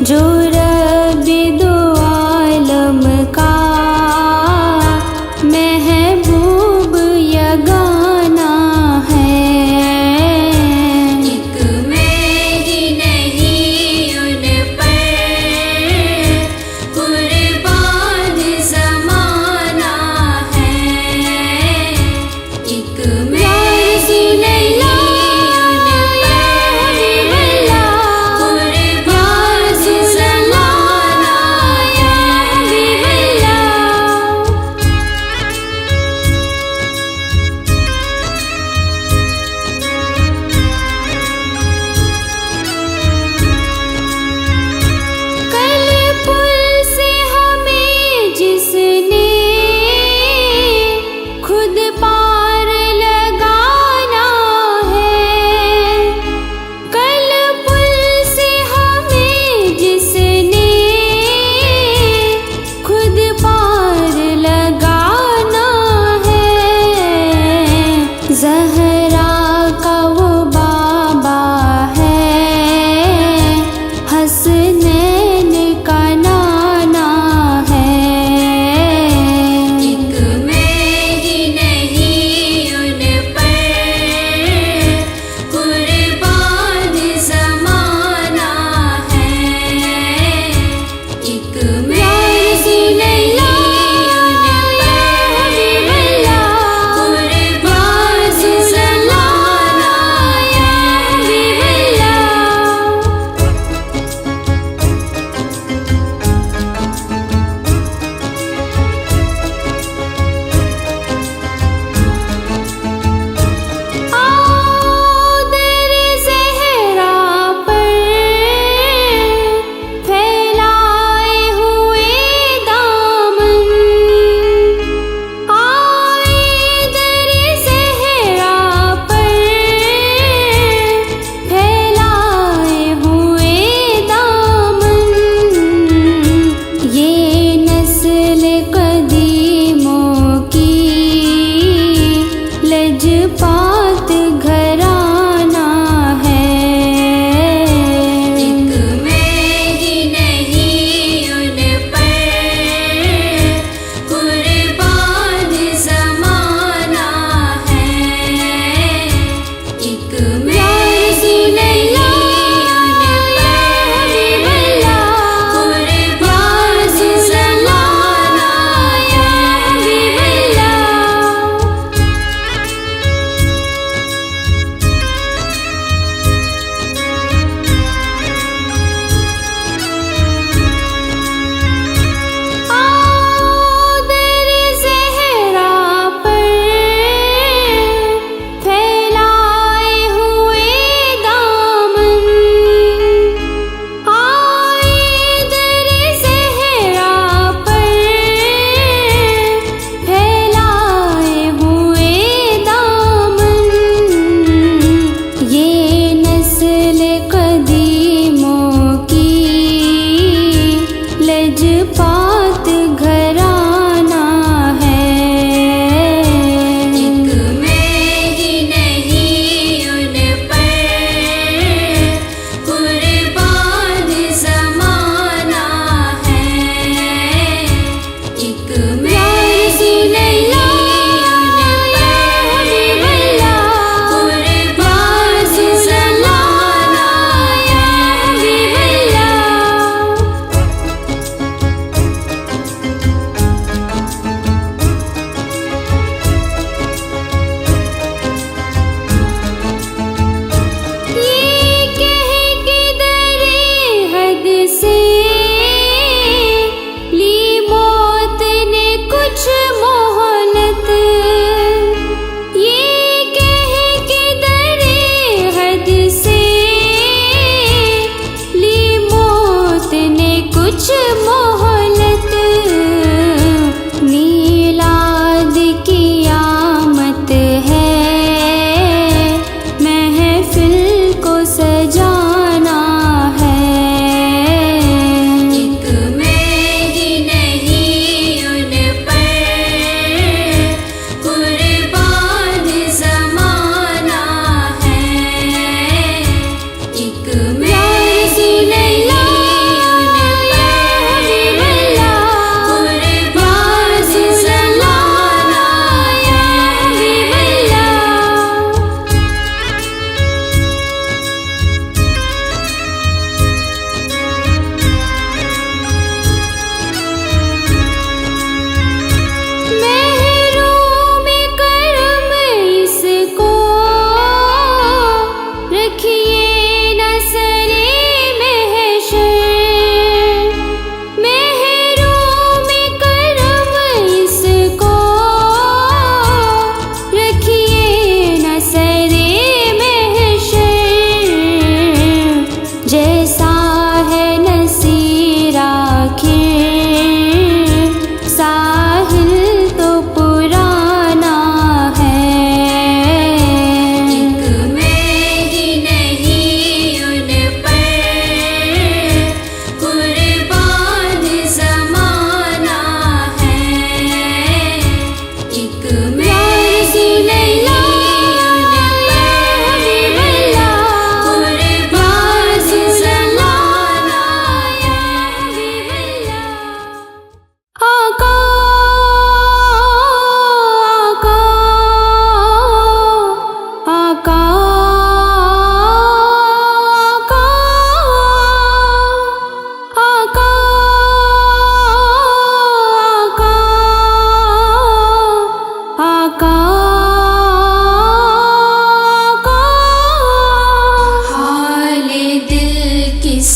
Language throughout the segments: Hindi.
जो रब्बी दो आलम का महबूब यगाना है। एक मैं ही नहीं उन पर कुर्बान ज़माना है। एक मैं ही नहीं उन पर कुर्बान ज़माना है।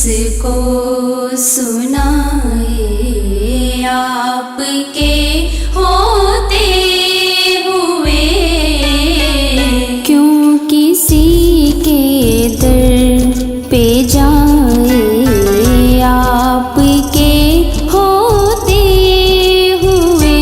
किसको सुनाए आपके होते हुए। क्यों किसी के दर पे जाए आपके होते हुए।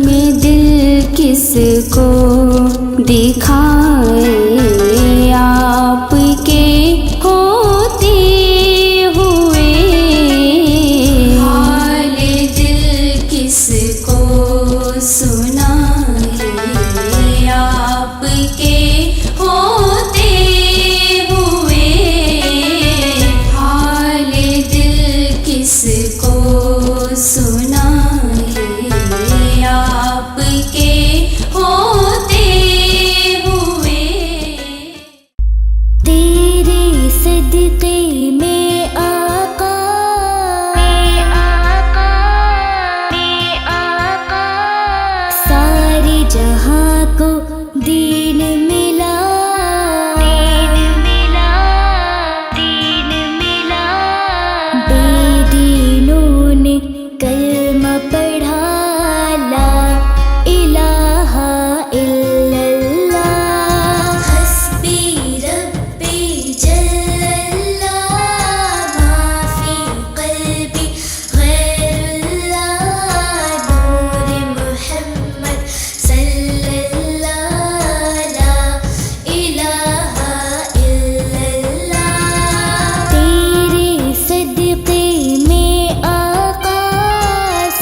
में दिल किसको दिखाए, आपके होते हुए। हाल दिल किसको सुनाए, आपके होते हुए। हाल दिल किसको सुनाए, आपके होते हुए। तेरे सदके में आका, सारे जहां को दीन मिला, बेदीनों ने कलमा पढ़ा, ला इलाहा इल्लल्लाह। हस्बी रब्बी जल्लल्लाह, माफी क़ल्बी गैरुल्लाह, नूर मुहम्मद सल्लल्लाह, ला इलाहा इल्लल्लाह। तेरे सदके में आका,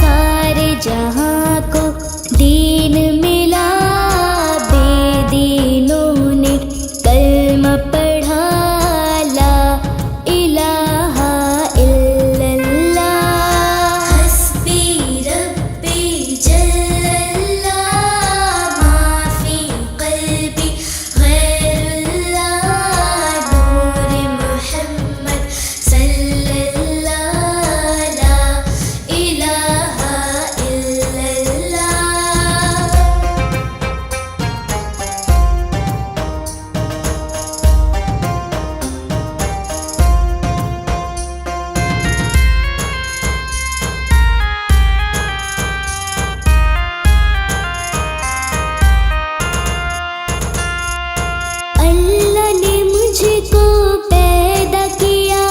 सारे जहां को दीन मिला, बेदीनों ने कलमा पढ़ा, ला इलाहा इल्लल्लाह। हस्बी रब्बी जल्लल्लाह, माफी क़ल्बी गैरुल्लाह, नूर मुहम्मद सल्लल्लाह, ला इलाहा इल्लल्लाह। अल्लाह ने मुझको पैदा किया,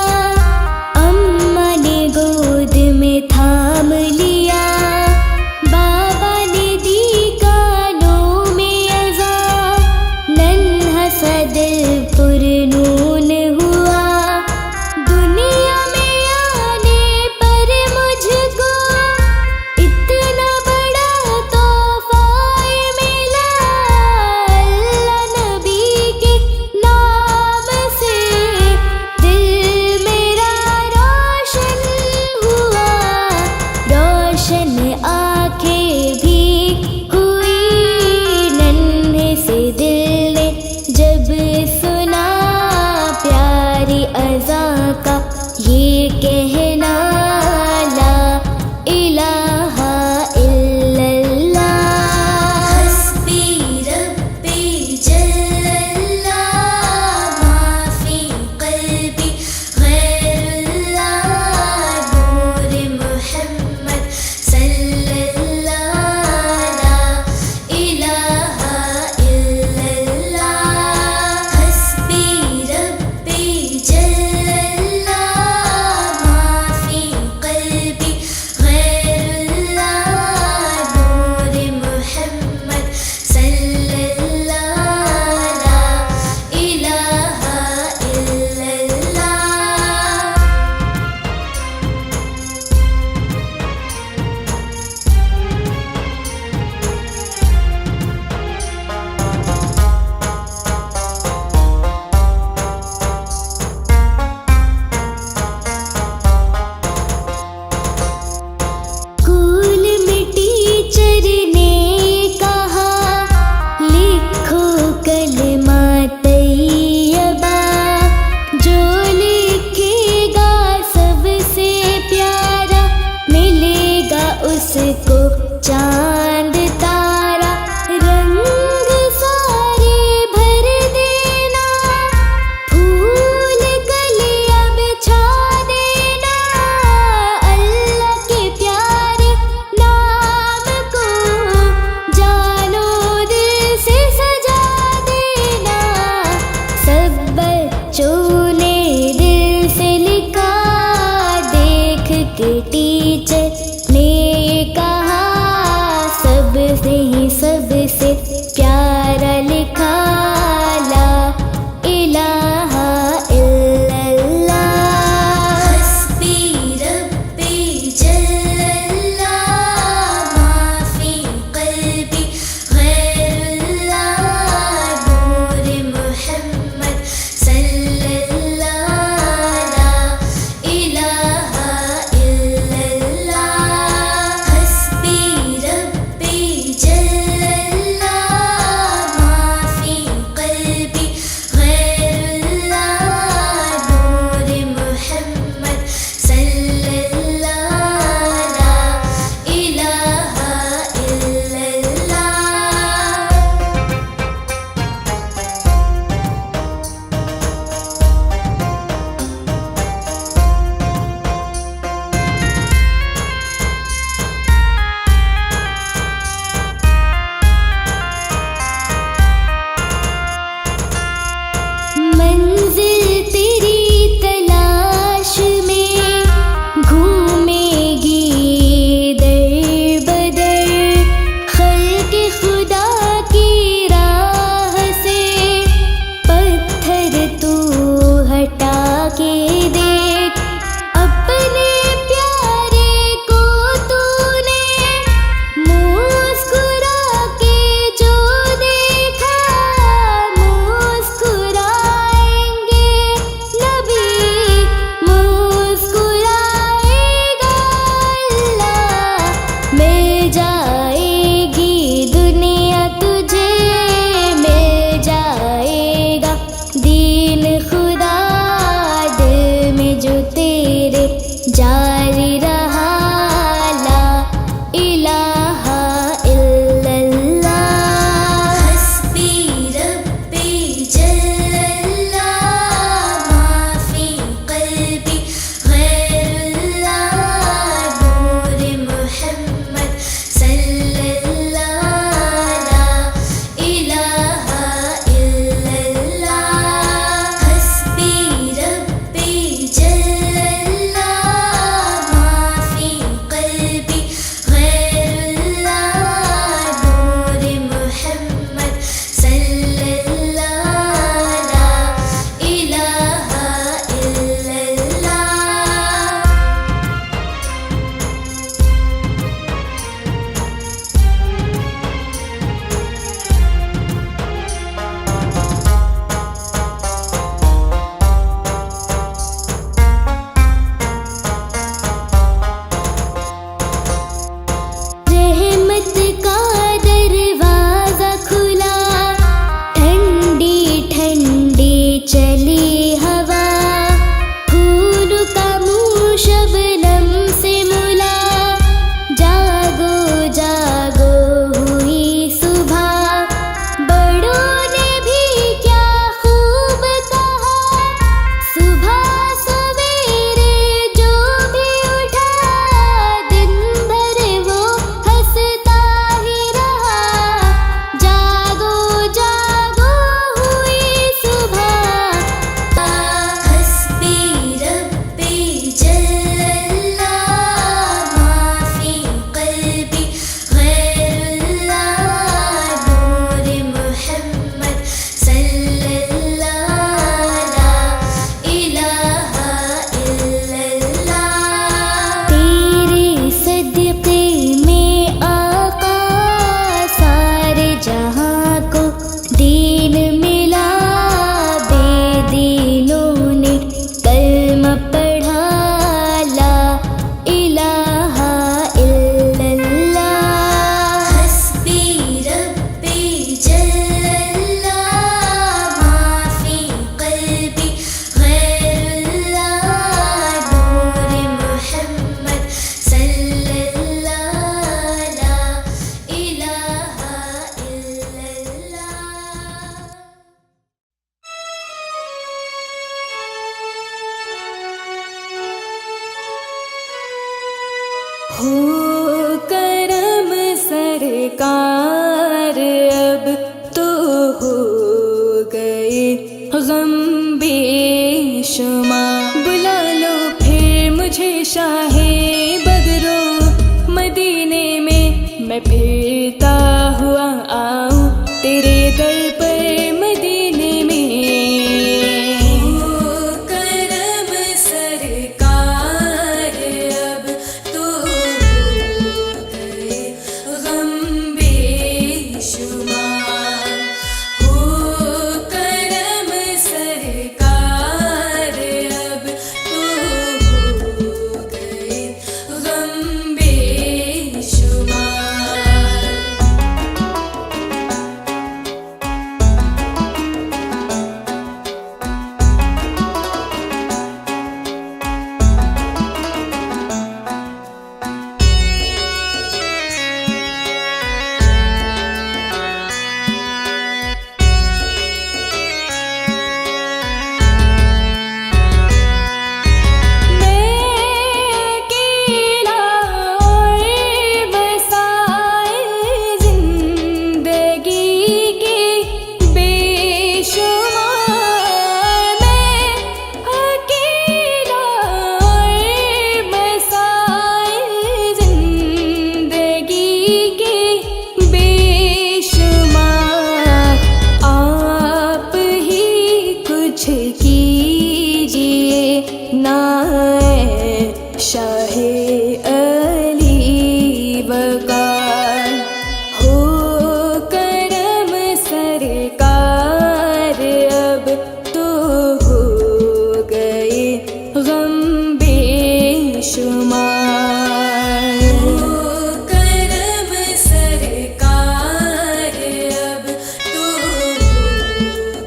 अम्मा ने गोद में थाम लिया, बाबा ने दी कानों में अज़ान, नन्हा सा दिल पुरनून हुआ। दुनिया में आने पर मुझको इतना बड़ा तोहफा मिला, अल्लाह नबी के नाम से दिल मेरा रोशन हुआ, रोशन आंखें भी हुई, नन्हे से दिल ने जब सुना प्यारी अज़ा का ये कहना, ला इलाहा इल्लल्लाह। हस्बी रब्बी जल्लल्लाह, माफी क़ल्बी गैरुल्लाह, नूर मुहम्मद सल्लल्लाह, ला इलाहा इल्लल्लाह। हस्बी रब्बी जल्लल्लाह, हो करम सरकार अब तो हो गए गम बेशुमार। बुला लो फिर मुझे शाहे बगरो मदीने में, मैं फिरता हुआ आऊं तेरे दर पर मदीने में। हो करम सरकार अब तो हो गए गम बेशुमार। हो करम सरकार अब तो हो गए गम बेशुमार। शाहे अली वकार। हो करम सरकार अब तो हो गए गम बेशुमार। हो करम सरकार अब तो हो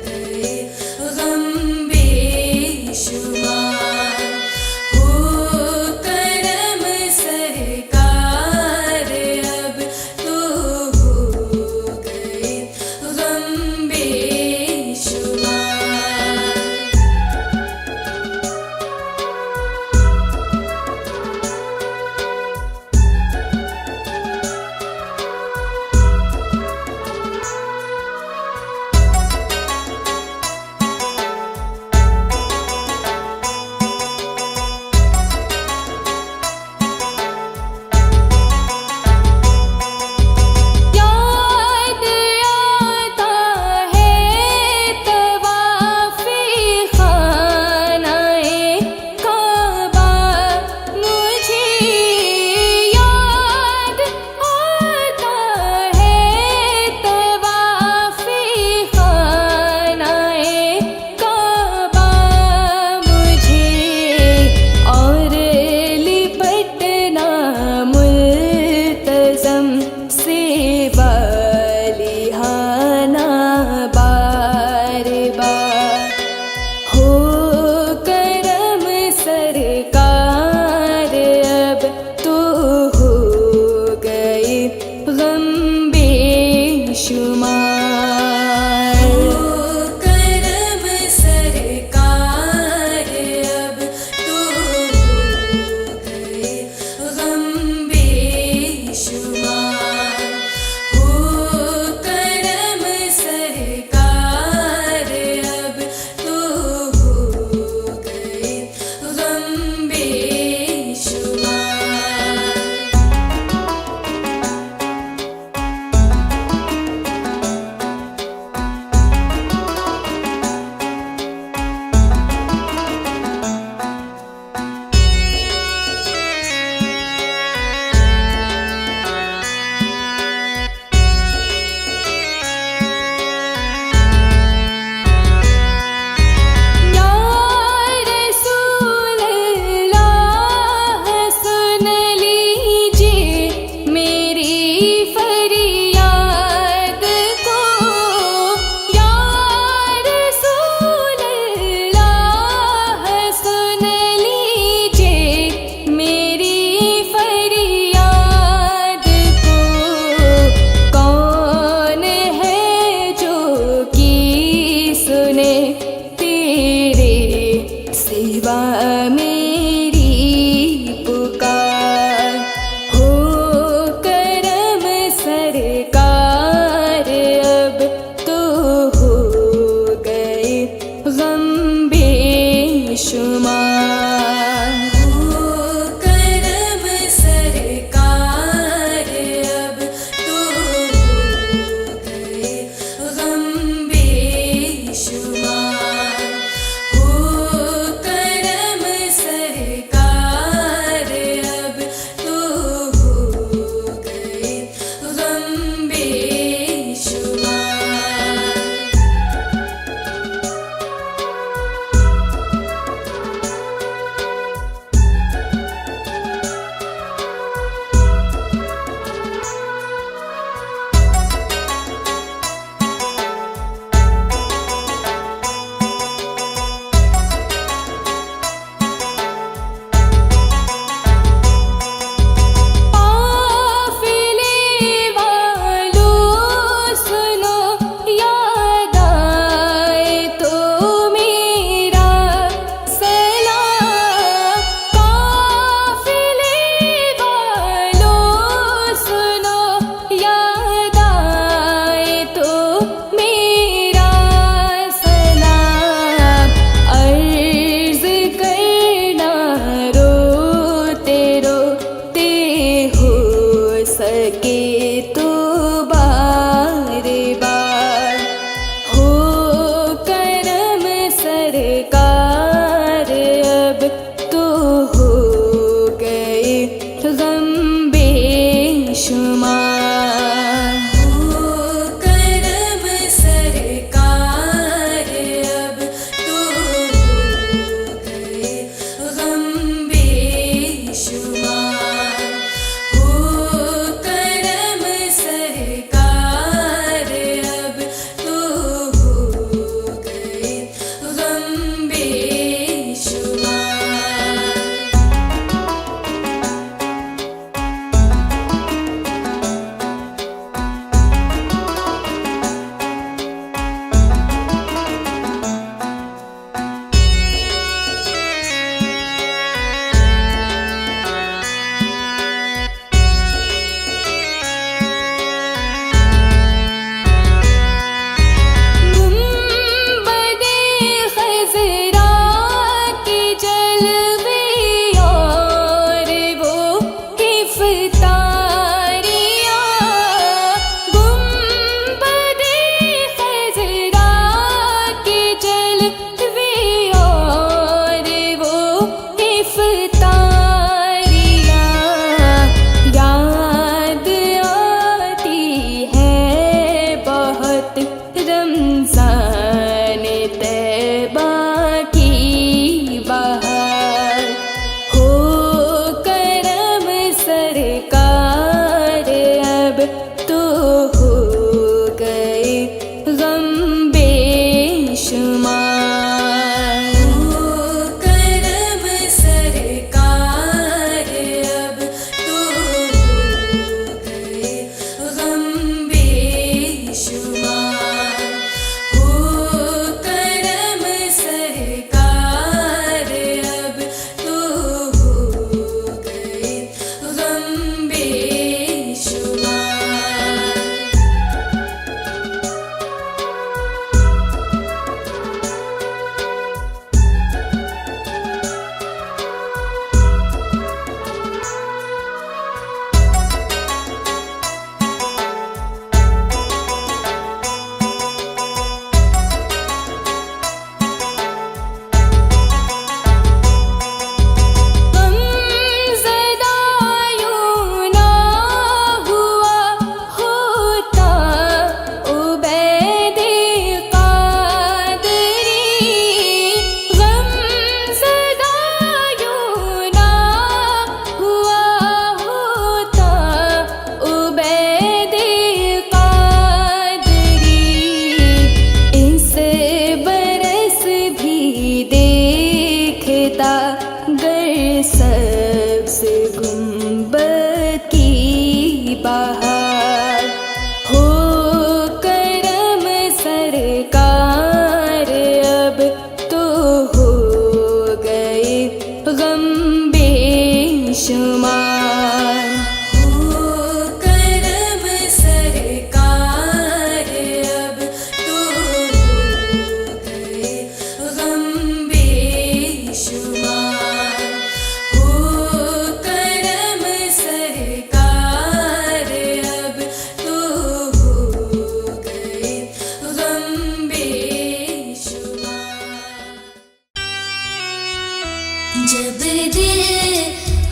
गए गम बेशुमार। हो करम सरकार अब तो हो गए गम बेशुमार।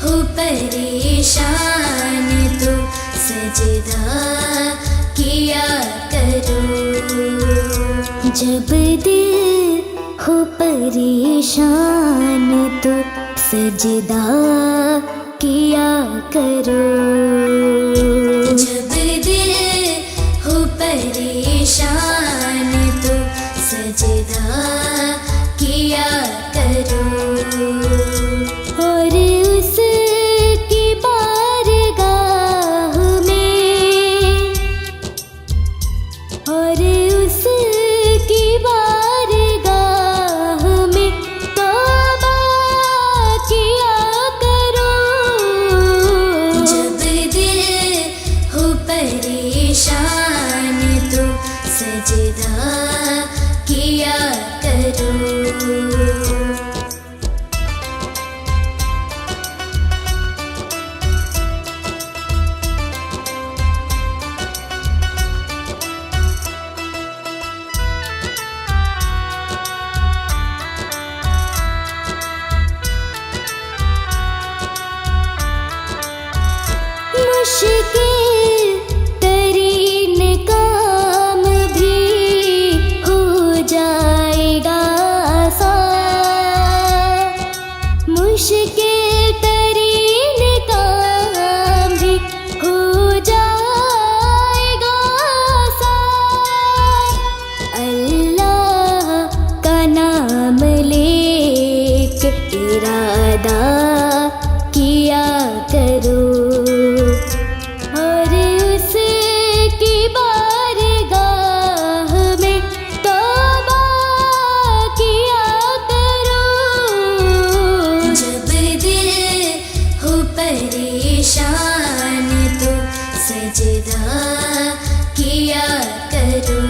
हो परेशान तो सजदा किया करो। जब दिल हो परेशान तो सजदा किया करो। जब दिल हो परेशान तो सजदा किया करो। और उसकी बारगाह में, और उसकी बारगाह में तौबा किया करो। जब दिल हो परेशान तो सजदा किया करो। मुश्किल तरीन काम भी हो जाएगा आसान। मुश्किल तरीन काम भी हो जाएगा आसान। अल्लाह का नाम लेके इरादा किया करो। और उसकी बारगाह में तौबा किया करो। जब दिल हो परेशान तो सजदा किया करो।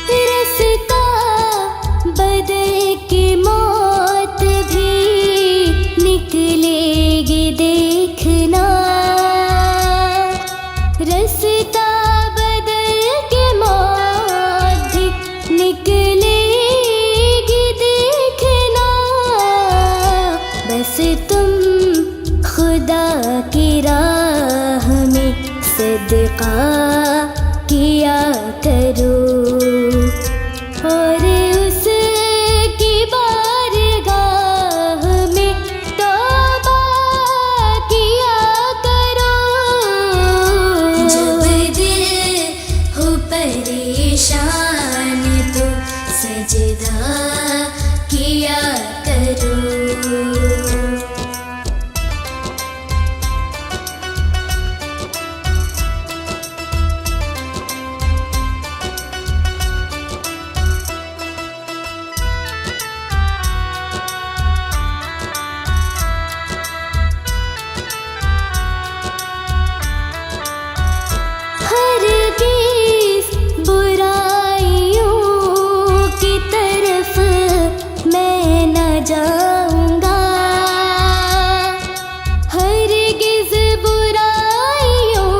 रास्ता बदल के मौत भी निकलेगी देखना। रास्ता बदल के मौत भी निकलेगी देखना। बस तुम खुदा की राह में सदका किया करो। और उसकी बारगाह में तौबा किया करो। जब दिल हो परेशान तो सजदा किया करो। हरगिज़ बुराइयों की तरफ मैं न जाऊंगा। हरगिज़ बुराइयों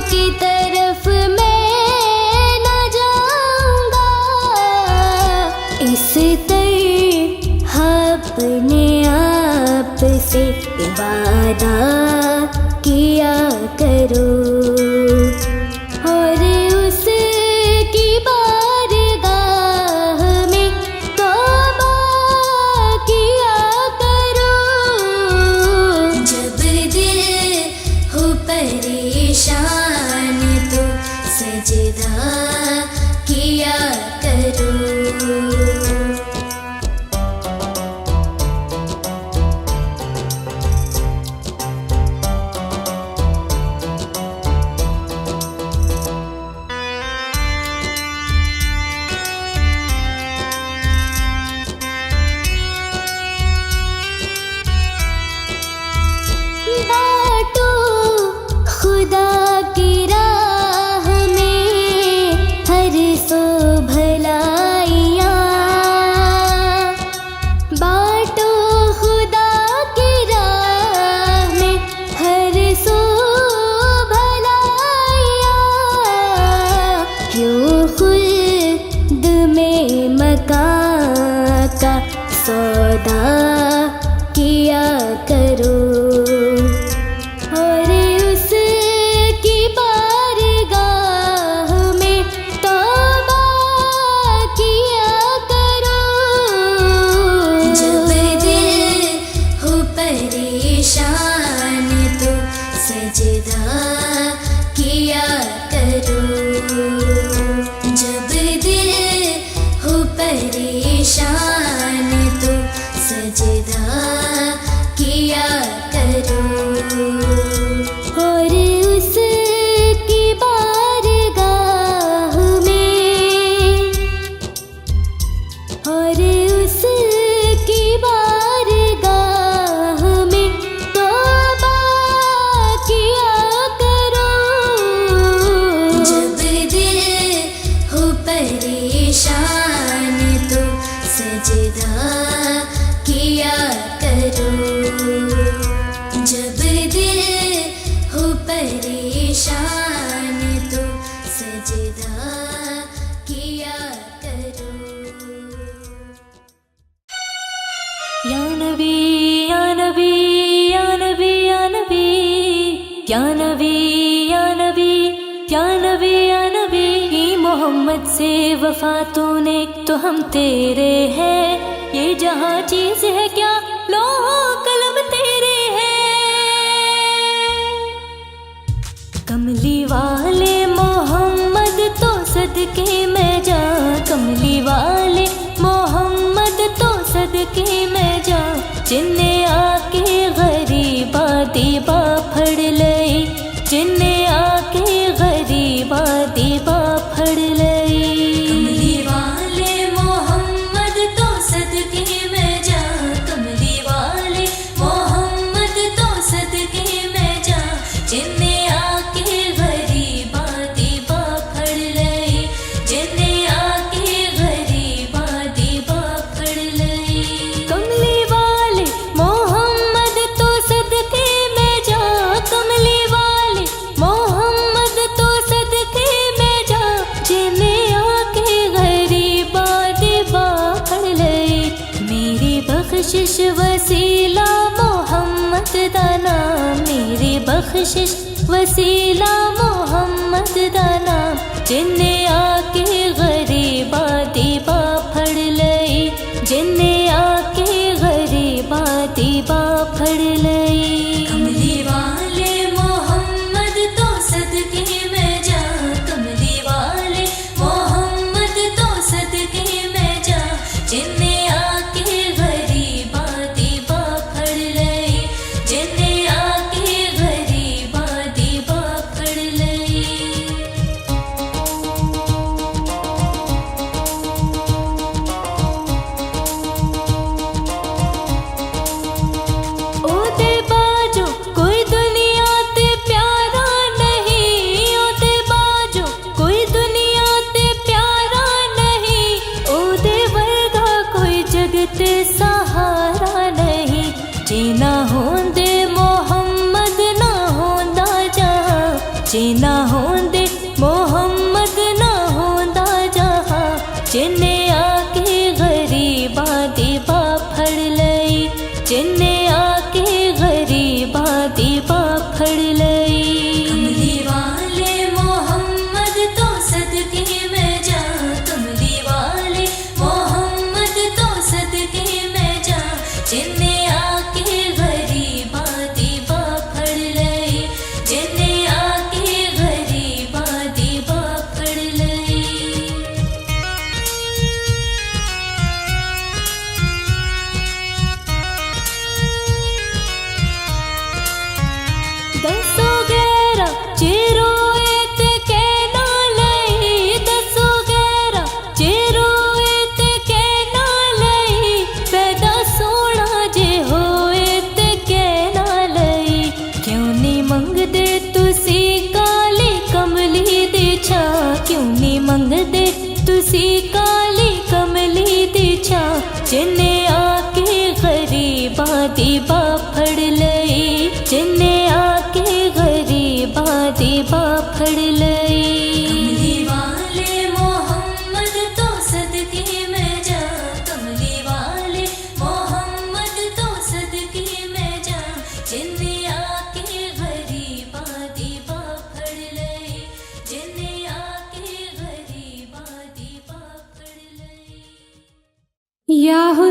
की तरफ मैं न जाऊंगा। इस तरह अपने आप से वादा किया करो। और उसकी बारगाह में तौबा किया करो। जब दिल हो परेशान तो सजदा किया करो। मकान का सौदा किया करो और उसकी बारगाह में तौबा किया करो। जब दिल हो परेशान तो सजदा किया करो। जब दिल हो परेशान तो सजदा किया करो और उसकी बारगाह में और उसकी बारगाह में तौबा किया करो। जब दिल हो परेशान तो सजदा किया करो। जब दिल हो परेशान तो सजदा किया करो। या नबी या नबी या नबी या नबी या नबी या नबी या नबी या नबी मोहम्मद से वफा तूने तो हम तेरे हैं। ये जहाँ चीज है क्या लोहो कलम तेरे हैं। कमली वाले मोहम्मद तो सदके में जा। कमली वाले मोहम्मद तो सदके में जा। जिन्ने आके गरीबा दीबा फड़ लई। जिन्ने आके गरीबा दीबा फड़ लई। कमली वाले मोहम्मद तो सदके में जा। कमली वाले मोहम्मद तो सदके में जा। जिन्ने आके गरीबा दीबा फड़ लई। जिन्ने आके गरीबा दीबा फड़ लई। कमली वाले मोहम्मद तो सदके में जा। कमली वाले मोहम्मद तो सदके में जा। जिन्ने आके गरीबा दीबा फड़ लई। मेरी बख्शिश वसीला मोहम्मद दा नाम। मेरी बख्शिश वसीला मोहम्मद दा नाम। जिन्ने आके गरीबा दीबा फड़ लई। जिन्ने आके गरीबा दीबा फड़ लई। कमली वाले मोहम्मद तो सदके में जा। कमली वाले मोहम्मद तो सदके में जा। जिन्ने आके गरीबा दीबा फड़ लई। जिन्ने आके गरीबा दीबा फड़ लई। ओदे बाजो कोई दुनिया ते प्यारा नहीं। ओदे बाजो कोई दुनिया ते प्यारा नहीं। ओदे वर्गा कोई जगते सहारा नहीं। जीना होंदे मोहम्मद ना होंदा जहां। जीना होंदे मोहम्मद ना होंदा जहां। जिन्ने आके गरीबा दीबा फड़ लई। जिन्ने आके गरीबा दीबा फड़ लई। कमली वाले मोहम्मद तो सदके में जा। कमली वाले मोहम्मद तो सदके में जा। जिन्ने आके गरीबा दीबा फड़ लई। जिन्ने आके गरीबा दीबा फड़ लई। दसो गैरा चिरोएत कहना लई। दसो गैरा चिरोएत कहना लई। पैदा सोना जे होएत कहना लई। क्यों नहीं मंगदे तुसी काली कमली दी छा। क्यों नहीं मंगदे तुसी काली कमली दी छा। जिन्ने आके गरीबा दीबा फड़ लई। जिन्ने आके गरीबा दीबा फड़ लई। कमली वाले मोहम्मद तो सदके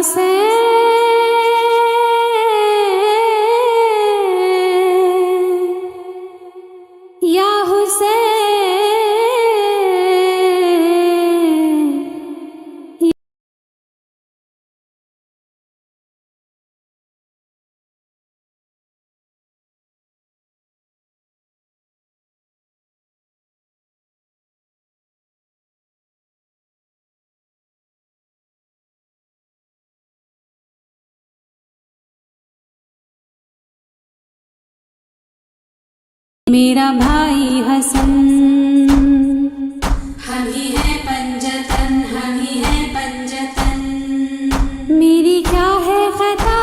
हुसैन या हुसैन। मेरा भाई हसन, हम ही हैं पंजतन, हम ही हैं पंजतन। मेरी क्या है खता,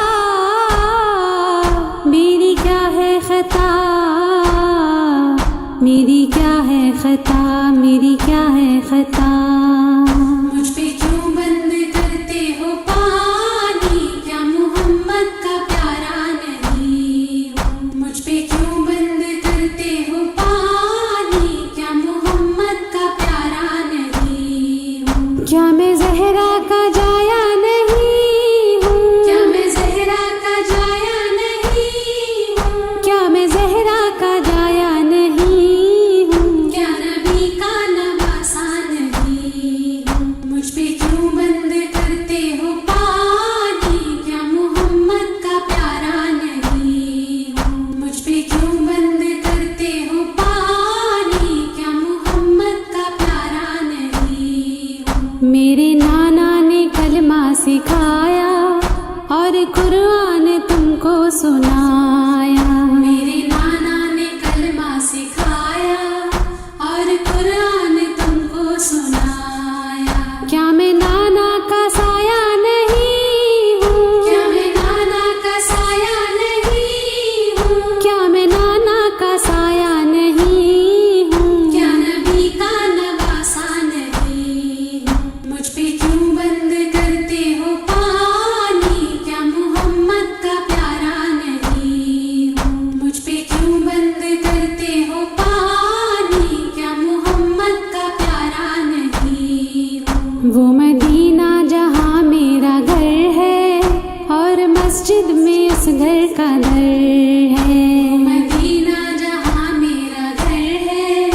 मेरी क्या है खता, मेरी क्या है खता, मेरी क्या है खता। मुझ पे क्यों बंद करते हो पानी, क्या मोहम्मद का प्यारा नहीं हूँ। मुझ पे क्यों बंद करते हो पानी, क्या मोहम्मद का प्यारा नहीं हूँ। क्या मैं ज़हरा का जाया नहीं हूँ, क्या मैं ज़हरा का जाया नहीं हूँ। क्या मैं ज़हरा का जाया नहीं हूँ। क्या नबी का नवासा नहीं हूँ। मुझ पे क्यों बंद करते हो पानी, क्या मोहम्मद का प्यारा नहीं हूँ। मुझ पे क्यों बंद करते हो पानी, क्या मोहम्मद का प्यारा नहीं हूँ। मेरे नाना ने कलमा सिखाया और कुरान तुमको सुनाया। मेरे नाना ने कलमा सिखाया और कुरान तुमको सुनाया। क्या मैं नाना का साया नहीं हूँ, क्या मैं नाना का साया नहीं हूँ। क्या मैं नाना का साया नहीं हूँ। क्या नबी का नवासा नहीं हूँ। मुझ पे क्यों बंद करते हो पानी, क्या मोहम्मद का प्यारा नहीं हूँ। मुझ पे क्यों बंद करते हो पानी, क्या मोहम्मद का प्यारा नहीं हूँ। वो मदीना जहाँ मेरा घर है और मस्जिद में उस घर का दर है। मदीना जहाँ मेरा घर है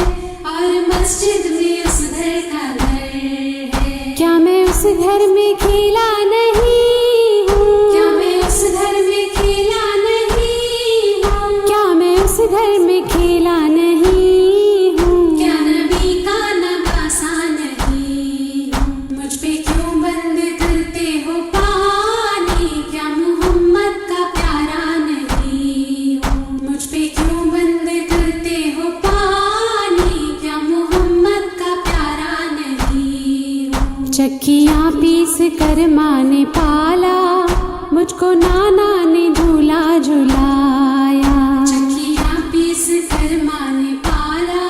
और मस्जिद में उस घर का घर है। क्या मैं उस घर में खेला नहीं हूँ, क्या मैं उस घर में खेला नहीं हूँ। क्या मैं उस घर में खेला नहीं हूँ। क्या नबी का नवासा नहीं हूँ। मुझ पे क्यों बंद करते हो पानी, क्या मोहम्मद का प्यारा नहीं हूँ। मुझ पे क्यों बंद करते हो पानी, क्या मोहम्मद का प्यारा नहीं हूँ। चक्कियाँ पीस कर माँ ने पाला, मुझको नाना ने झूला झुलाया। चक्कियाँ पीस कर माँ ने पाला,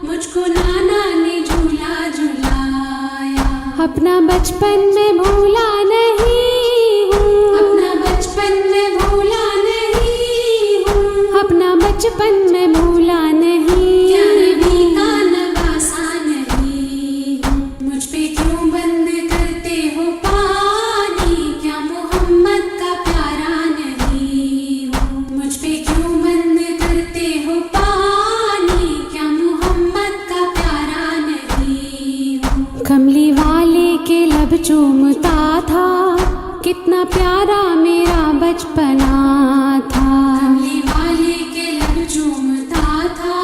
मुझको नाना ने झूला झुलाया। अपना बचपन में भूला नहीं हूँ, अपना बचपन में भूला नहीं हूँ। अपना बचपन में भूला क्या नहीं। नबी का नवासा नहीं हूँ। मुझ पे क्यों बंद करते हो पानी, क्या मोहम्मद का प्यारा नहीं हूँ। मुझ पे क्यों बंद करते हो पानी, क्या मोहम्मद का प्यारा नहीं हूँ। कमली वाले के लब चूमता था, कितना प्यारा मेरा बचपना था। कमली वाले के लब चूमता था,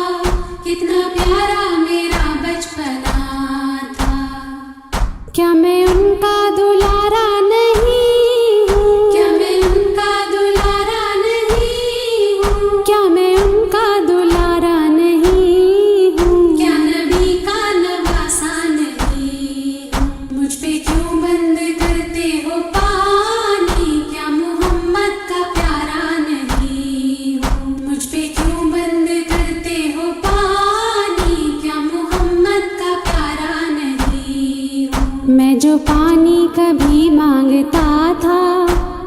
कितना प्यारा मेरा बचपना था। क्या मैं उनका दुलारा नहीं हूँ, क्या मैं उनका दुलारा नहीं हूँ। क्या मैं उनका दुलारा नहीं हूँ। क्या नबी का नवासा नहीं हूँ। मुझ पे क्यों बंद करते हो पानी, क्या मोहम्मद का प्यारा नहीं हूँ। मुझ पे क्यों बंद करते हो पानी, क्या मोहम्मद का प्यारा नहीं हूँ। मैं जो पानी कभी मांगता था,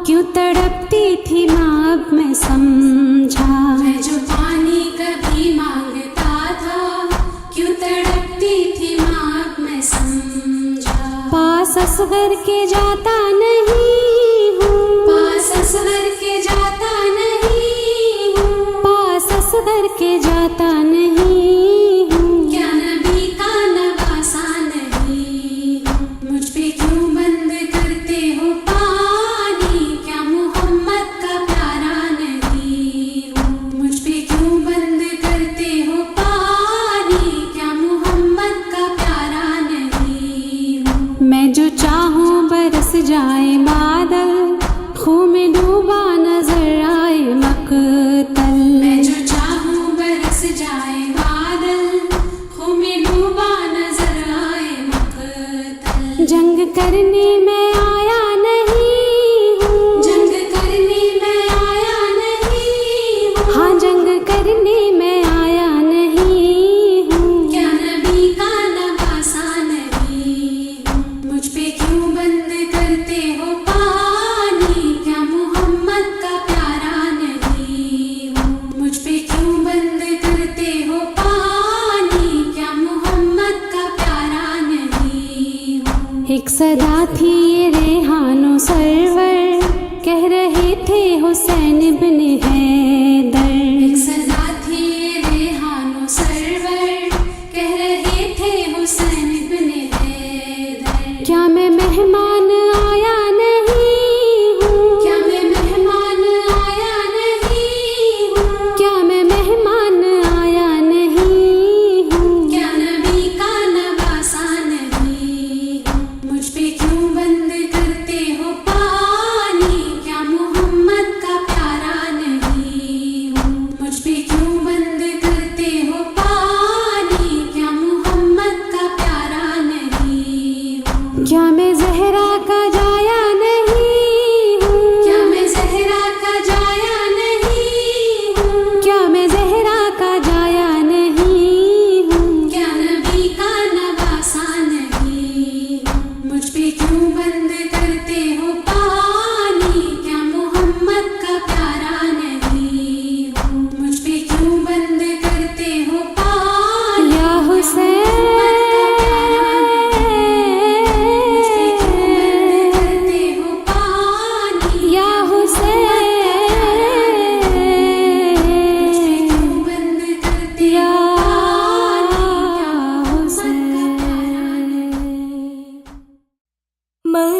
क्यों तड़पती थी माँ अब मैं समझा। मैं जो पानी कभी मांगता था, क्यों तड़पती थी माँ अब मैं समझा। पास असगर के जाता नहीं करके जाता नहीं हूँ। क्या नबी का नवासा नहीं हूँ, मुझ पे क्यों बंद करते हो पानी। क्या मोहम्मद का प्यारा नहीं हूँ, मुझ पे क्यों बंद करते हो पानी। क्या मोहम्मद का प्यारा नहीं हूँ। मैं जो चाहूँ बरस जाए बादल, खूह में डूबा नजर आए मकतल। मैं जो चाहूँ बरस जाए बादल, खूह में डूबा नजर आए मकतल। जंग करने मैं आया नहीं हूँ, जंग करने मैं आया नहीं हूँ। हाँ, जंग करने मैं आया नहीं हूँ। क्या नबी का नवासा नहीं हूँ, मुझ पे क्यों बंद करते हो पानी। क्या मोहम्मद का प्यारा नहीं हूँ, मुझ पे क्यों बंद करते हो पानी। क्या मोहम्मद का प्यारा नहीं हूँ। एक सदा थी ये रेहानो सरवर, कह रहे थे हुसैन इब्ने हैदर। एक सदा थी ये रेहानो सरवर, कह रहे थे हुसैन इब्ने हैदर। क्या मैं मेहमान आया नहीं हूँ, क्या मैं मेहमान आया नहीं हूँ। क्या मैं मेहमान आया नहीं हूँ। क्या नबी का नवासा नहीं हूँ, मुझ पे क्यों बंद करते हो पानी। क्या मोहम्मद का प्यारा नहीं हूँ, मुझ पे क्यों बंद करते हो पानी। क्या मोहम्मद का प्यारा नहीं हूँ। क्या मैं ज़हरा का जाया नहीं हूँ, क्या मैं ज़हरा का जाया नहीं हूँ। क्या मैं ज़हरा का जाया नहीं हूँ। क्या नबी का नवासा नहीं हूँ, मुझ पे क्यों बंद करते हो पानी। क्या मोहम्मद का प्यारा नहीं हूँ, मुझ पे क्यों बंद करते हो पानी। या हुसैन, मुझ पे क्यों बंद करते हो पानी। या हुसैन, मुझ पे क्यों बंद करते हो पानी। क्या मोहम्मद का प्यारा नहीं। मैं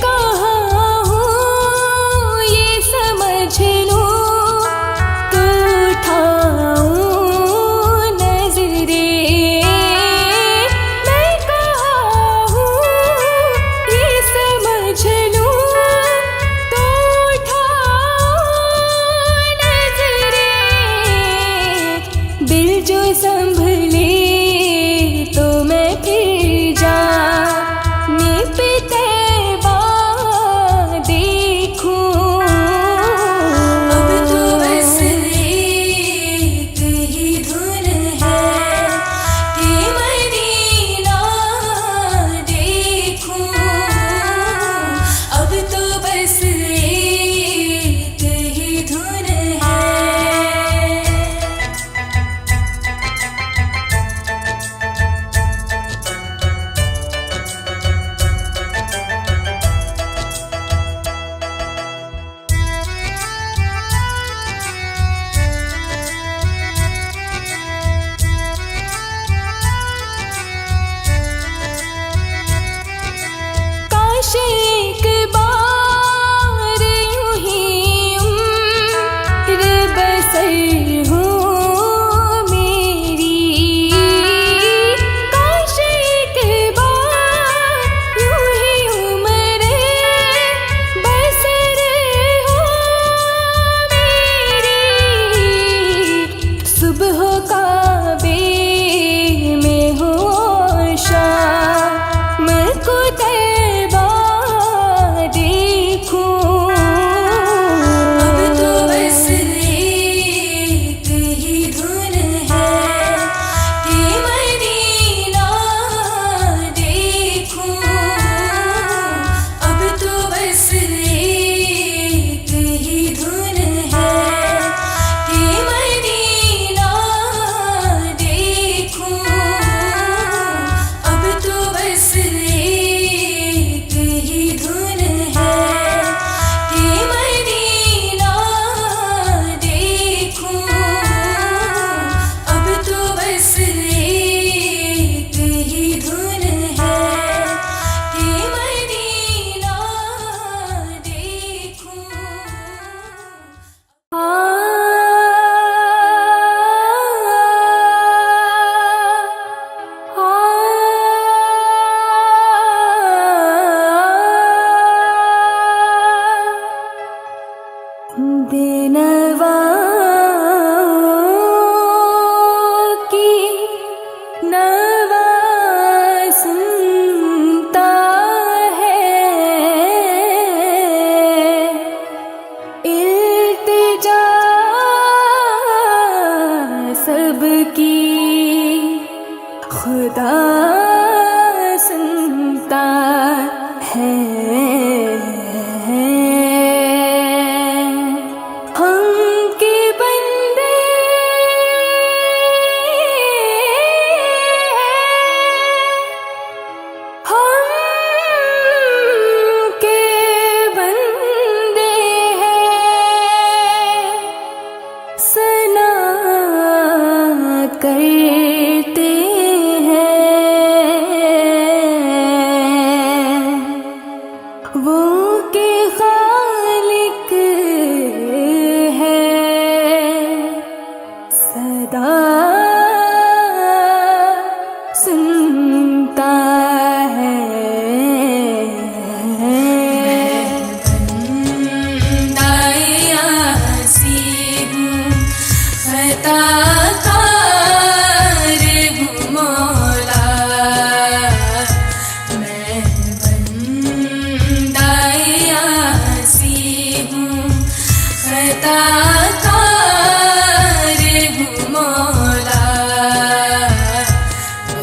कहाँ हूँ ये समझ लो तो उठाऊं नजरें। मैं कहाँ हूँ ये समझ लो तो उठाऊं नजरें। दिल जो संभले तो मैं फिर जाने पे तैबा देखूं। अब तो बस एक ही धुन है कि मदीना देखूं। अब तो बस एक ही धुन है। काश एक बार यूं ही उम्र बसर हो मेरी। काश एक बार यूं ही उम्र बसर हो मेरी। सुबह काबे में हो शाम को तैबा देखूं। अब तो बस एक ही धुन है कि मदीना देखूं। अब तो बस एक ही धुन है कि मदीना देखूं। अब तो बस एक ही धुन है कि मदीना देखूं। अब तो बस एक ही धुन है कि मदीना देखूं। बेनवा की नवा सुनता है। इल्तिजा सबकी खुदा सुनता है। हम के बंदे हम के बंदे हैं। सना करते हैं वो के खालिक है। सदा सुनता है। बंदाया सी हूँ खताकार हूँ मौला। मैं बंदाया सी हूँ खताकार हूँ मौला।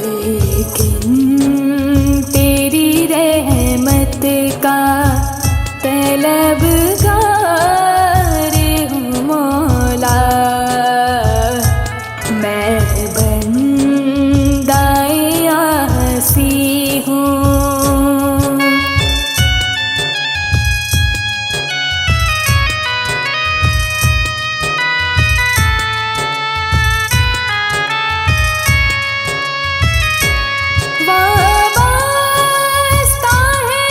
लेकिन तेरी रहमत का तलबगार हूँ मौला। मैं बंदाया सी हूँ। वाबस्ता है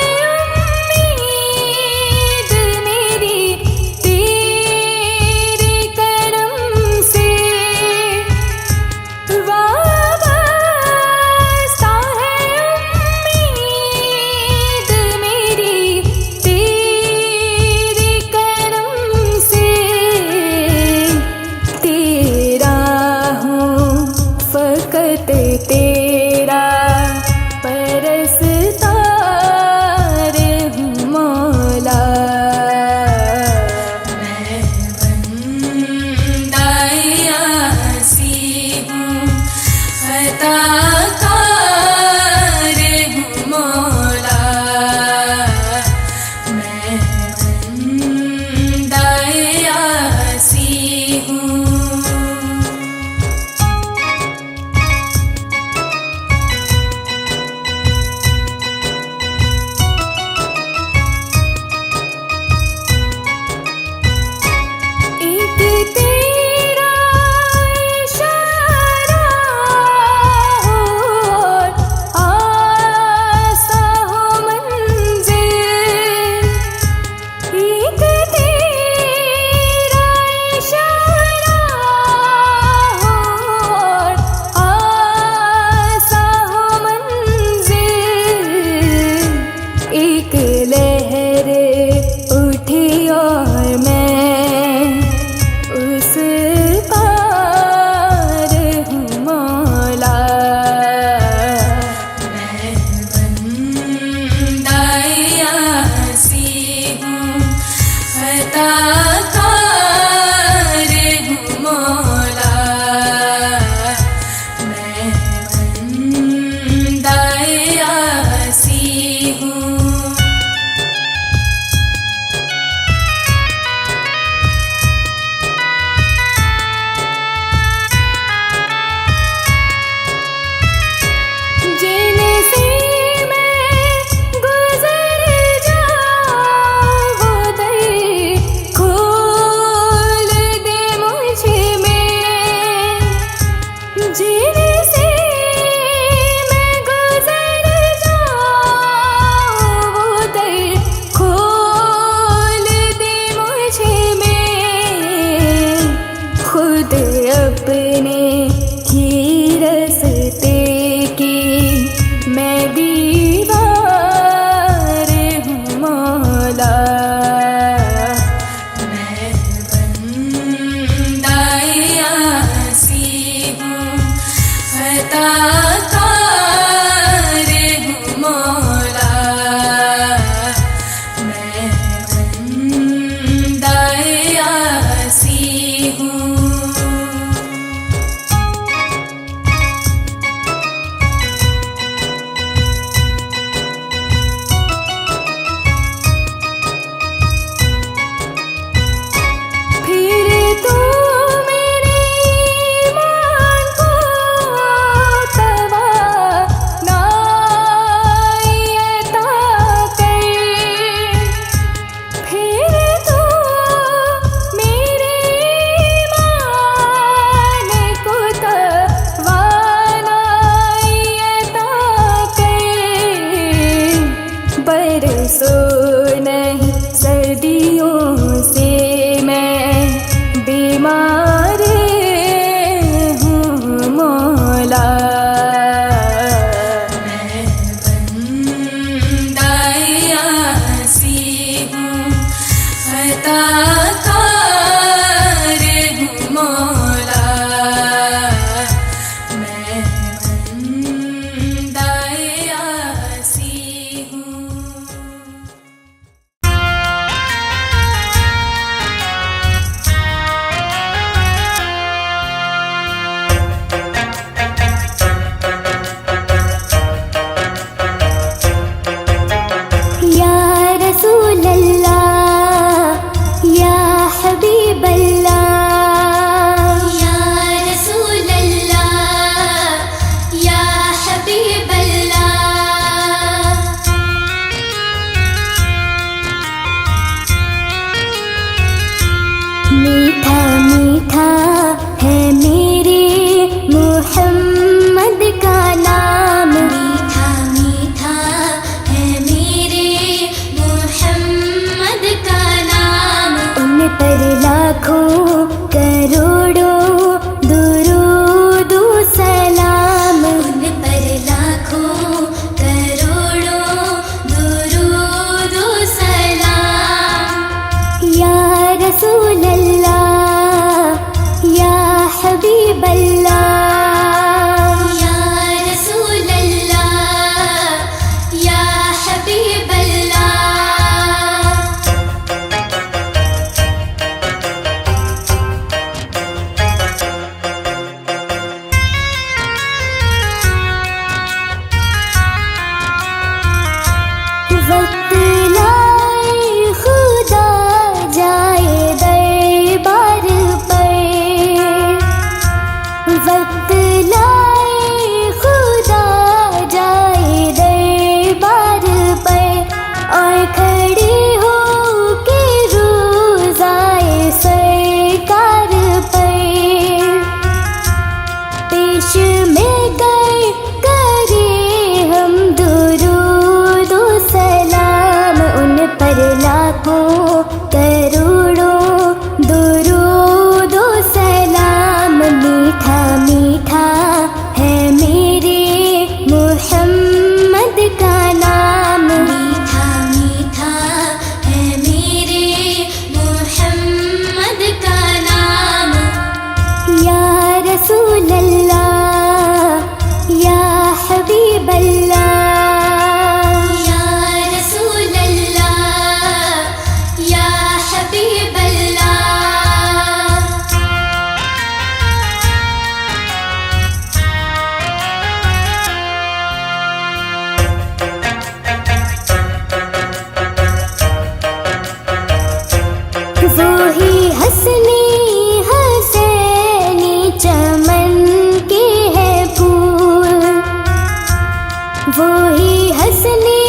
ही हसनी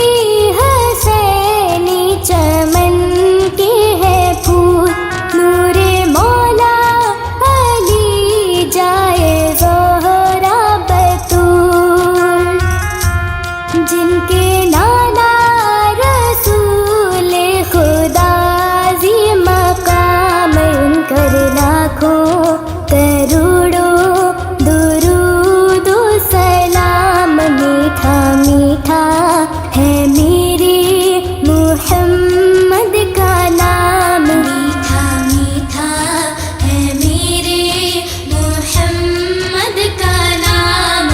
हसैनी चमन के है फूल, नूरे मौला अली जाए ज़ोहरा बतूल, जिनके नाना रसूल खुदा जी मकाम, उनकर लाखों करोड़ों दुरूद सलाम। मीठा मीठा है मेरे मुहम्मद का नाम, मीठा मीठा है मेरे मुहम्मद का नाम।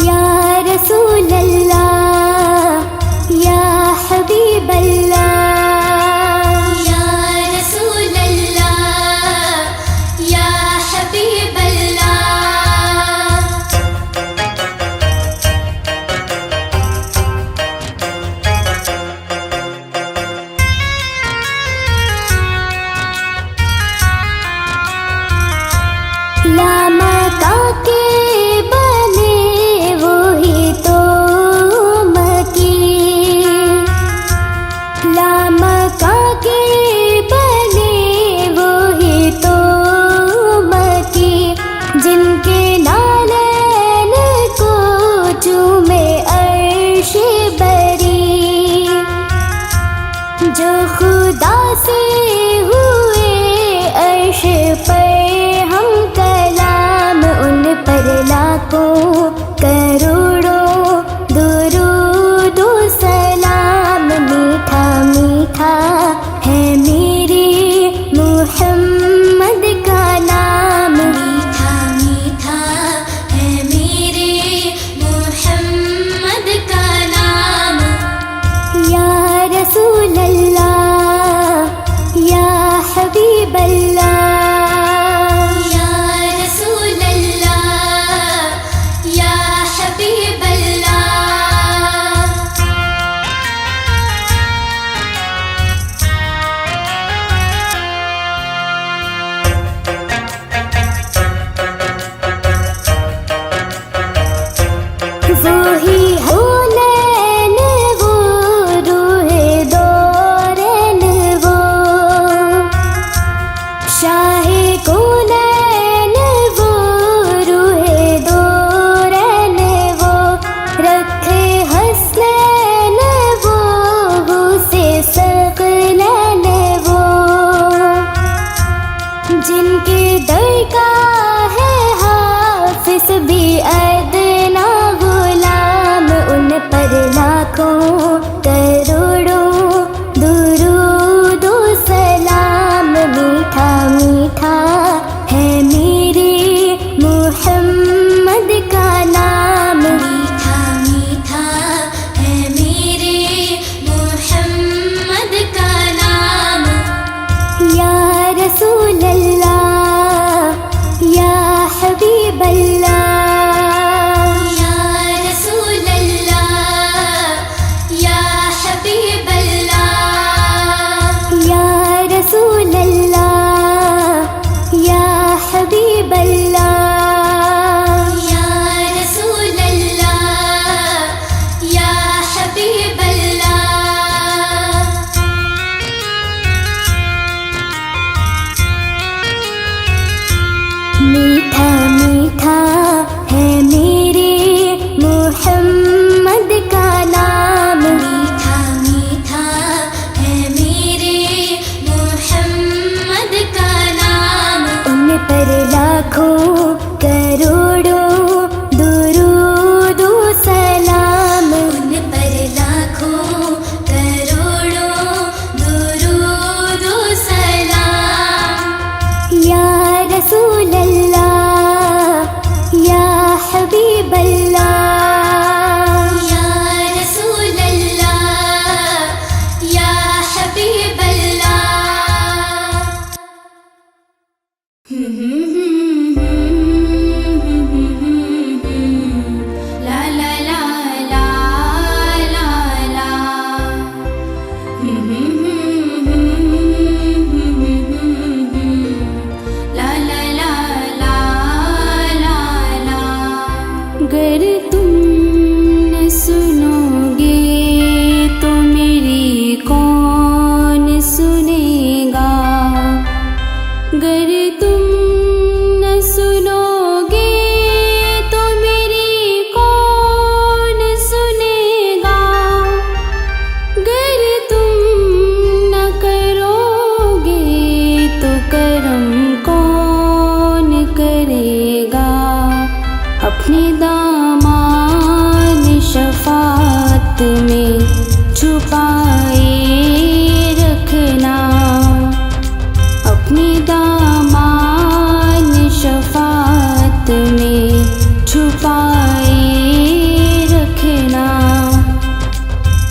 या रसूल अल्लाह या हबीब अल्लाह, या रसूल अल्लाह या हबीब अल्लाह। लामका के बने वो ही तो मकी, लामका के बने वो ही तो मकी, जिनके नालन को चूमे अर्श बरी, जो खुदा से हुए अर्श पर हम कलाम, उन पर लाखों करोड़ों दुरूद सलाम। मीठा मीठा है मेरे मुहम्मद का नाम, मीठा मीठा है मेरे मुहम्मद का नाम। या रसूल अल्लाह या हबीब अल्लाह, या रसूल अल्लाह या हबीब अल्लाह। वो ही हुनैन वो रूहे दौरैन वो, शाहे कुनैन वो रूहे दौरैन वो, रखे हसनैन वो से सकलैन वो, जिनके दर का है हाफिज भी अदना गुलाम, उन पर लाखों करोड़ों दुरूद सलाम। मीठा मीठा है मेरे मुहम्मद का नाम, मीठा मीठा है मेरे मुहम्मद का नाम। या रसूल अल्लाह या हबीब अल्लाह, या रसूल अल्लाह या में छुपाए रखना, अपनी दामान शफात में छुपाए रखना,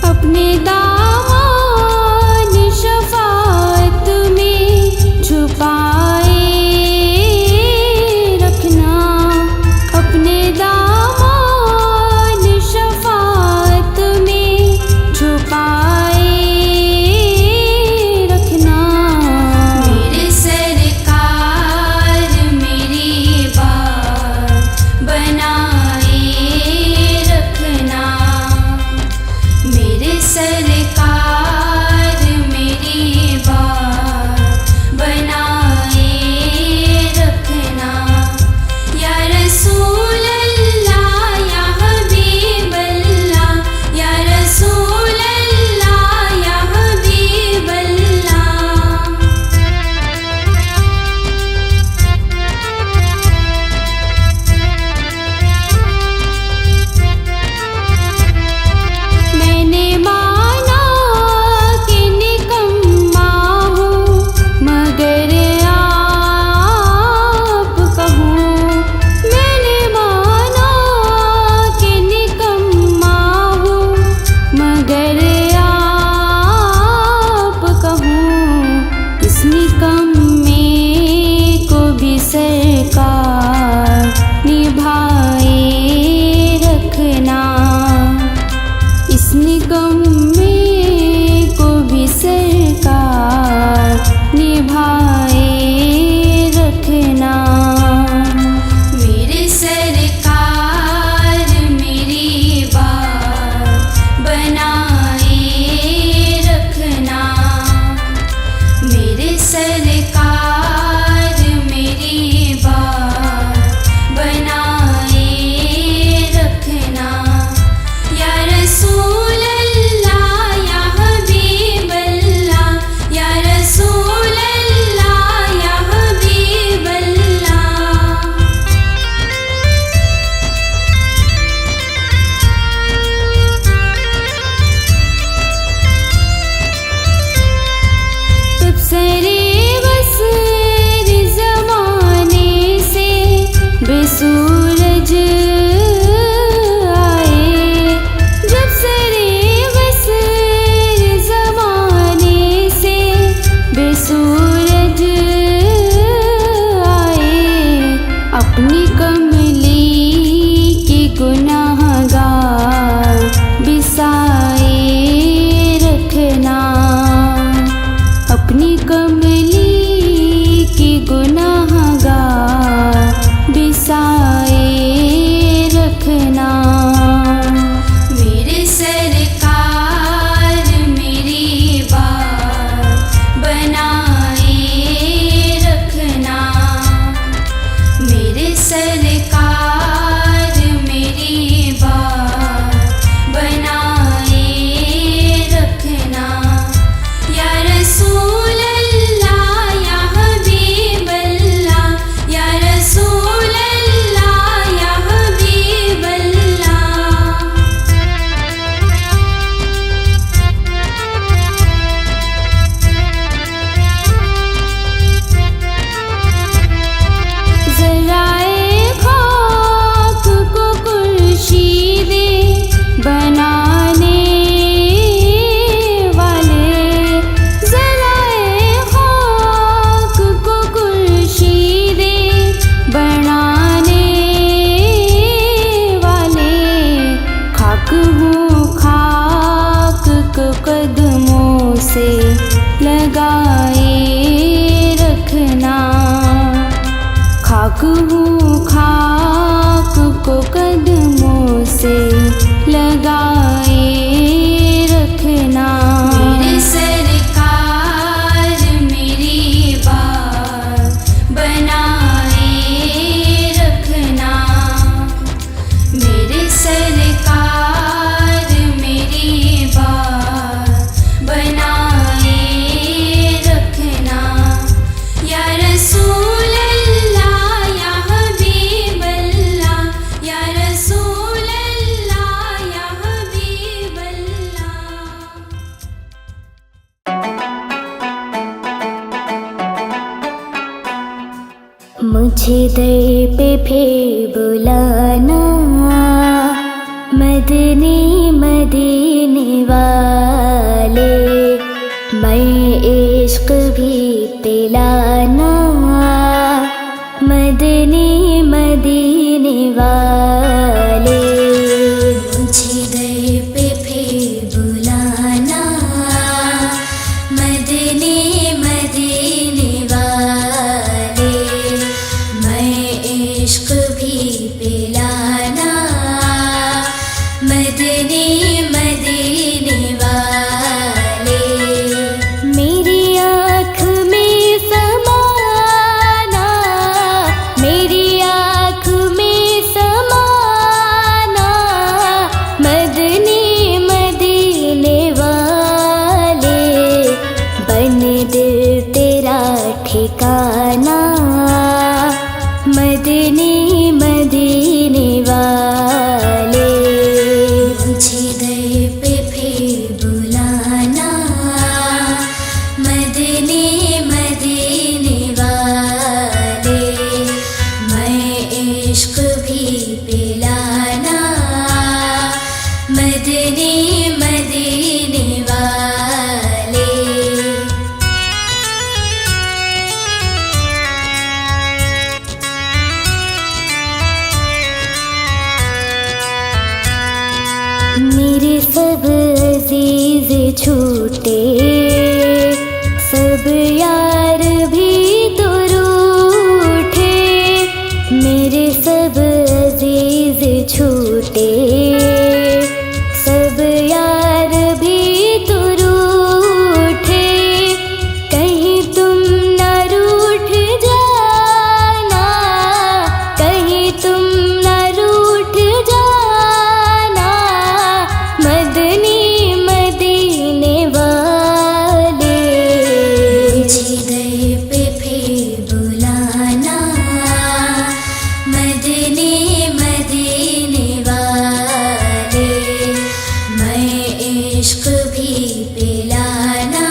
अपने दामान शफात में छुपाए रखना, अपने दामान शफात में छुपाए रखना। मेरे सरकार मेरी बात बनाए रखना, मेरे सरकार मेरी बात बनाए रखना। या रसूल अल्लाह या हबीब अल्लाह, या रसूल अल्लाह या हबीब अल्लाह। मैंने माना कि निकम्मा हूँ मगर आप कहूँ, मैंने माना कि निकम्मा हूँ मगर आप कहूँ। इस निकम्मे को भी सरकार निभाए रखना, इस निकम्मे को भी सरकार निभाए रखना। मेरे सरकार मेरी बात बनाए रखना, मेरे सरकार मेरी बात बनाए रखना। या रसूल अल्लाह या हबीब अल्लाह, या रसूल अल्लाह या हबीब अल्लाह। तब सरे बसर ज़माने से बेसूरज आए, जब सरे बसर ज़माने से बेसूरज आए, अपनी कमली की गुनाहगार बिसाए रखना, अपनी कमली की गुनाहगार बिसाए रखना। मेरे सरकार मेरी बात बनाए रखना, मेरे सरकार मेरी बात बनाए रखना। या रसूल अल्लाह या हबीब अल्लाह, या रसूल अल्लाह या हबीब अल्लाह। ज़राए खाक को खुर्शीदे बनाने वाले, ज़राए खाक को खुर्शीदे बनाने वाले, खाक हूँ खाक को कदमों से लगाए रखना, खाक हूँ खाक को कदमों से लगाए रखना। मेरे सरकार मेरी बात बनाए रखना, मेरे सरकार मेरी बात बनाए रखना। मुझे दर पे फिर बुलाना, मदनी मदीने वाले, मैं इश्क भी पिलाना, मदनी मदीने वाले। मुझे दर पे फिर बुलाना, मदनी मदीने वाले, मैं इश्क भी पिलाना, मदनी मदीने वाले। मेरी आँख में समाना, मेरी आँख में समाना, मदनी मदीने वाले, बन दिल तेरा ठिकाना, मदनी मदीने वाले। मुझे दर पे फिर बुलाना, मदनी मदीने वाले, मैं इश्क भी पिलाना, मदनी मदीने वाले। मेरे सब अजीज छूटे, सब यार भी तो रूठे, मेरे सब अजीज छूटे, सब यार भी तो रूठे, कहीं तुम न रूठ जाना, कहीं तुम न रूठ जाना, मदनी मदीने वाले। मुझे दर पे फिर बुलाना, मदनी मदीने वाले, मैं इश्क भी पिलाना,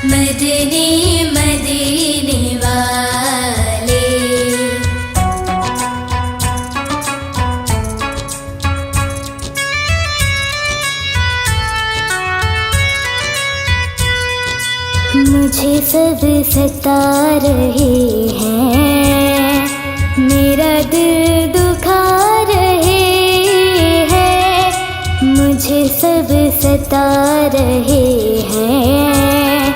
मदनी मदीने वाले। मुझे सब सता रहे हैं, मेरा दिल दुखा रहे हैं, मुझे सब सता रहे हैं,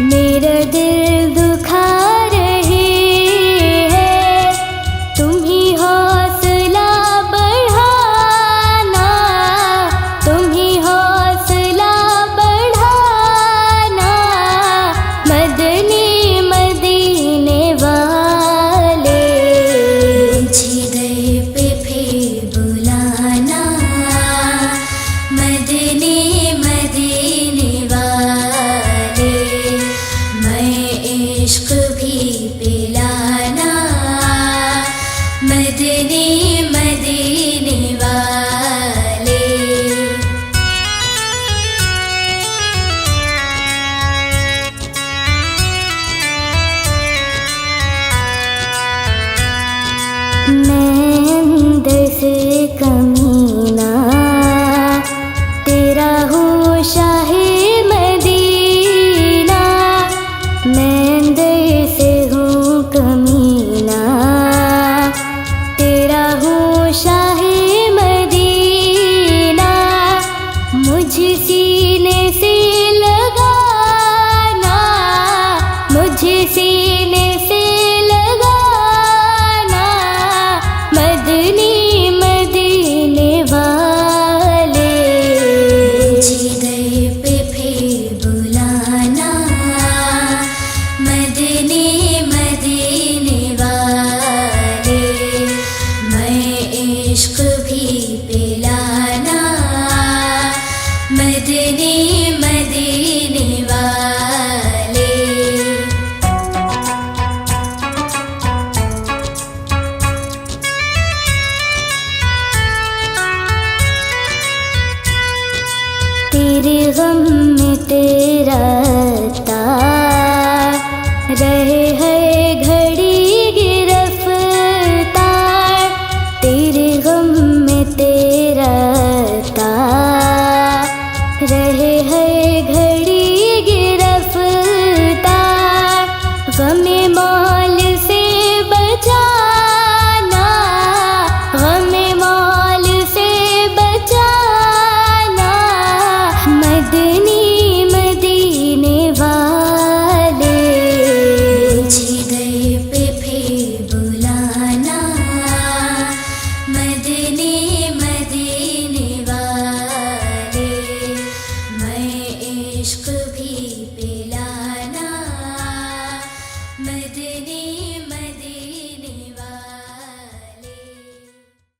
मेरा दिल दुखा रहे हैं, तुम ही हौसला बढ़ाना, तुम ही हौसला बढ़ाना, मदनी मदीने वाले। मुझे दर पे फिर बुलाना, मदनी मदीने वाले, मैं इश्क भी पिलाना, मदनी मदीने वाले। मैं अंदर से कमीना, तेरा हूँ शाहे मदीना, मैं अंदर से हूँ कमीना, तेरा हूँ शाहे मदीना, मुझे सीने से लगाना, मुझे सीने से लगाना, मदनी मदीने वाले। मुझे दर पे फिर बुलाना, मदनी मदीने वाले, मैं इश्क भी पिलाना, मदनी मदीने वाले। तेरे गम